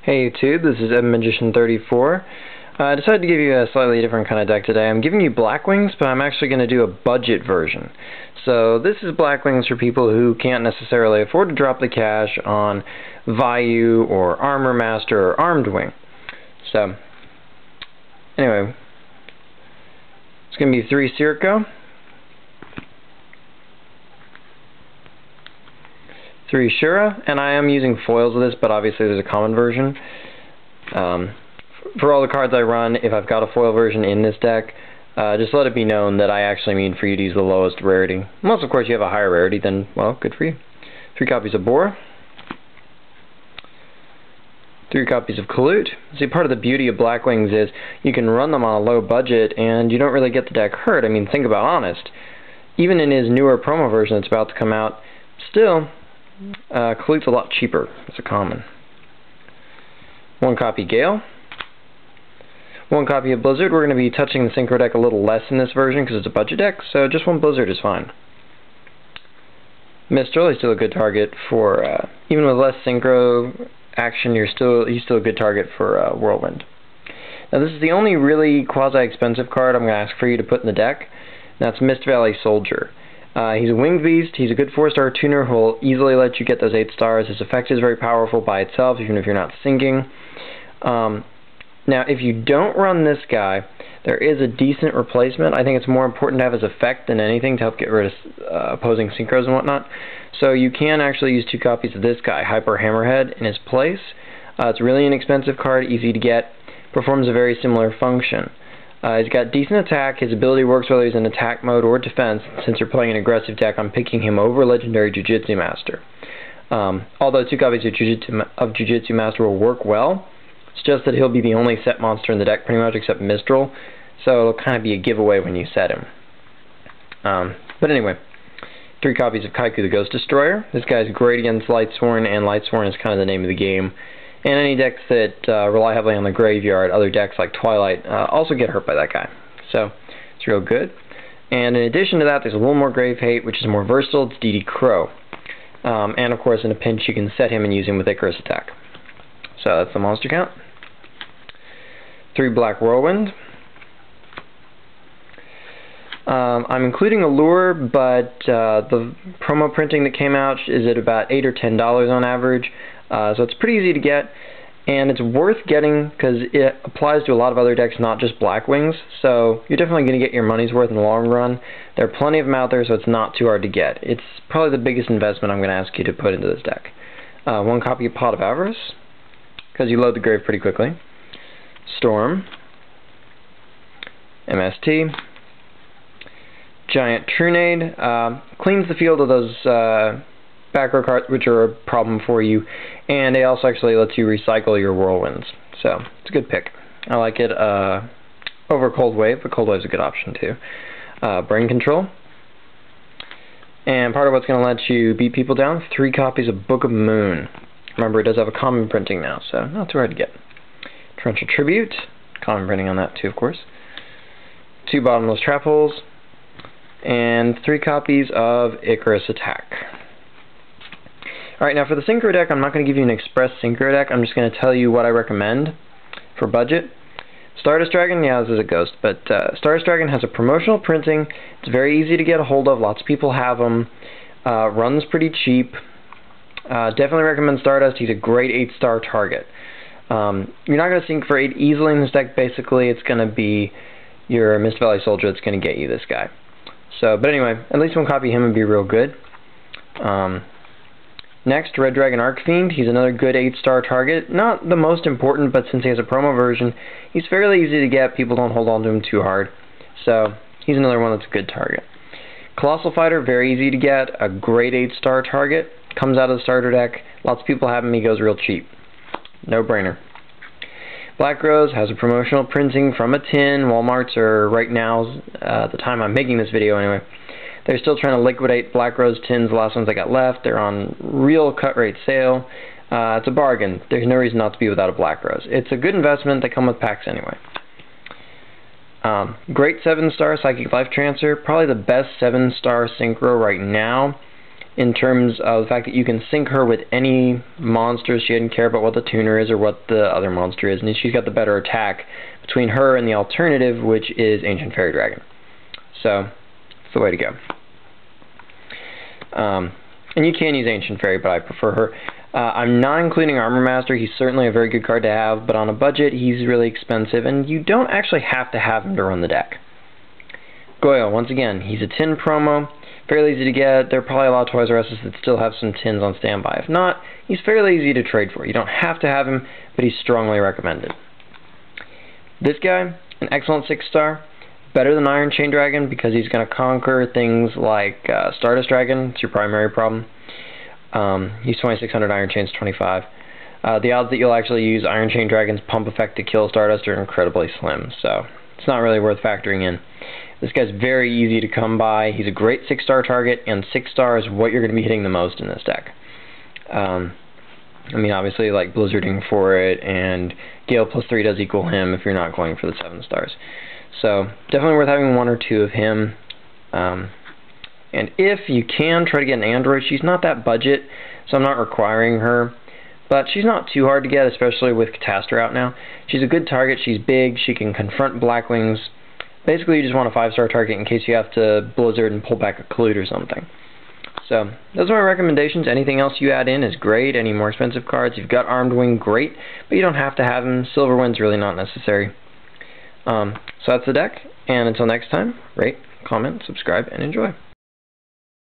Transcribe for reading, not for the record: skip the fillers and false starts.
Hey YouTube, this is Magician34. I decided to give you a slightly different kind of deck today. I'm giving you Blackwings, but I'm actually going to do a budget version. So this is Blackwings for people who can't necessarily afford to drop the cash on Vayu or Armor Master or Armed Wing. So, anyway, it's going to be 3 Circo, 3 Shura, and I am using foils of this, but obviously there's a common version. For all the cards I run, if I've got a foil version in this deck, just let it be known that I actually mean for you to use the lowest rarity. Unless, of course, you have a higher rarity, then, well, good for you. 3 copies of Boar. 3 copies of Colute. See, part of the beauty of Blackwings is you can run them on a low budget, and you don't really get the deck hurt. I mean, think about Honest. Even in his newer promo version that's about to come out, still, Colute's a lot cheaper. It's a common. 1 copy Gale. 1 copy of Blizzard. We're going to be touching the Synchro deck a little less in this version because it's a budget deck, so just 1 Blizzard is fine. Mistral is still a good target for, even with less Synchro action, he's still a good target for Whirlwind. Now this is the only really quasi-expensive card I'm going to ask for you to put in the deck, and that's Mist Valley Soldier. He's a winged beast, he's a good 4-star tuner who will easily let you get those 8 stars. His effect is very powerful by itself, even if you're not sinking. Now, if you don't run this guy, there is a decent replacement. I think it's more important to have his effect than anything to help get rid of opposing synchros and whatnot. So you can actually use 2 copies of this guy, Hyper Hammerhead, in his place. It's a really inexpensive card, easy to get, performs a very similar function. He's got decent attack. His ability works whether he's in attack mode or defense. Since you're playing an aggressive deck, I'm picking him over Legendary Jiu-Jitsu Master. Although 2 copies of Jiu-Jitsu Master will work well, it's just that he'll be the only set monster in the deck pretty much except Mistral, so it'll kind of be a giveaway when you set him. But anyway, 3 copies of Kaiku the Ghost Destroyer. This guy's great against Lightsworn, and Lightsworn is kind of the name of the game. And any decks that rely heavily on the graveyard, other decks like Twilight, also get hurt by that guy. So, it's real good. And in addition to that, there's a little more Grave Hate, which is more versatile. It's DD Crow. And of course, in a pinch, you can set him and use him with Icarus Attack. So that's the monster count. 3 Black Whirlwind. I'm including Allure, but the promo printing that came out is at about $8 or $10 on average. So it's pretty easy to get, and it's worth getting because it applies to a lot of other decks, not just Blackwings. So you're definitely going to get your money's worth in the long run. There are plenty of them out there, so it's not too hard to get. It's probably the biggest investment I'm going to ask you to put into this deck. 1 copy of Pot of Avarice, because you load the grave pretty quickly. Storm. MST. Giant Trunade. Cleans the field of those back row cards which are a problem for you, and it also actually lets you recycle your Whirlwinds. So, it's a good pick. I like it over Cold Wave, but Cold Wave's a good option too. Brain Control. And part of what's going to let you beat people down, 3 copies of Book of Moon. Remember, it does have a common printing now, so not too hard to get. Torrential Tribute. Common printing on that too, of course. 2 Bottomless Trap Holes. And 3 copies of Icarus Attack. Alright, now for the Synchro deck, I'm not going to give you an express Synchro deck. I'm just going to tell you what I recommend for budget. Stardust Dragon, yeah, this is a ghost, but Stardust Dragon has a promotional printing. It's very easy to get a hold of. Lots of people have them. Runs pretty cheap. Definitely recommend Stardust. He's a great 8-star target. You're not going to sync for 8 easily in this deck. Basically, it's going to be your Mist Valley Soldier that's going to get you this guy. So, but anyway, at least 1 copy of him would be real good. Next, Red Dragon Archfiend. He's another good 8-star target. Not the most important, but since he has a promo version, he's fairly easy to get. People don't hold on to him too hard. So, he's another one that's a good target. Colossal Fighter, very easy to get. A great 8-star target. Comes out of the starter deck. Lots of people have him. He goes real cheap. No brainer. Black Rose has a promotional printing from a tin. Walmart's are right now, at the time I'm making this video anyway, they're still trying to liquidate Black Rose tins, the last ones I got left. They're on real cut rate sale. It's a bargain. There's no reason not to be without a Black Rose. It's a good investment. They come with packs anyway. Great 7-star Psychic Life Transfer. Probably the best 7-star Synchro right now. in terms of the fact that you can sync her with any monsters. She didn't care about what the tuner is or what the other monster is, and she's got the better attack between her and the alternative, which is Ancient Fairy Dragon. So, it's the way to go. And you can use Ancient Fairy, but I prefer her. I'm not including Armor Master. He's certainly a very good card to have, but on a budget, he's really expensive, and you don't actually have to have him to run the deck. Goyle, once again, he's a tin promo. Fairly easy to get. There are probably a lot of Toys R Us that still have some tins on standby. If not, he's fairly easy to trade for. You don't have to have him, but he's strongly recommended. This guy, an excellent 6-star. Better than Iron Chain Dragon because he's going to conquer things like Stardust Dragon. It's your primary problem. He's 2600, Iron Chain's 25. The odds that you'll actually use Iron Chain Dragon's pump effect to kill Stardust are incredibly slim, so it's not really worth factoring in. This guy's very easy to come by. He's a great 6-star target, and 6-star is what you're going to be hitting the most in this deck. I mean, obviously, like Blizzarding for it, and Gale +3 does equal him if you're not going for the 7 stars. So, definitely worth having 1 or 2 of him. And if you can, try to get an android. She's not that budget, so I'm not requiring her. But she's not too hard to get, especially with Catastor out now. She's a good target. She's big. She can confront Blackwings. Basically, you just want a 5-star target in case you have to Blizzard and pull back a Clute or something. So, those are my recommendations. Anything else you add in is great. Any more expensive cards. You've got Armed Wing, great. But you don't have to have them. Silverwind's really not necessary. So that's the deck. And until next time, rate, comment, subscribe, and enjoy.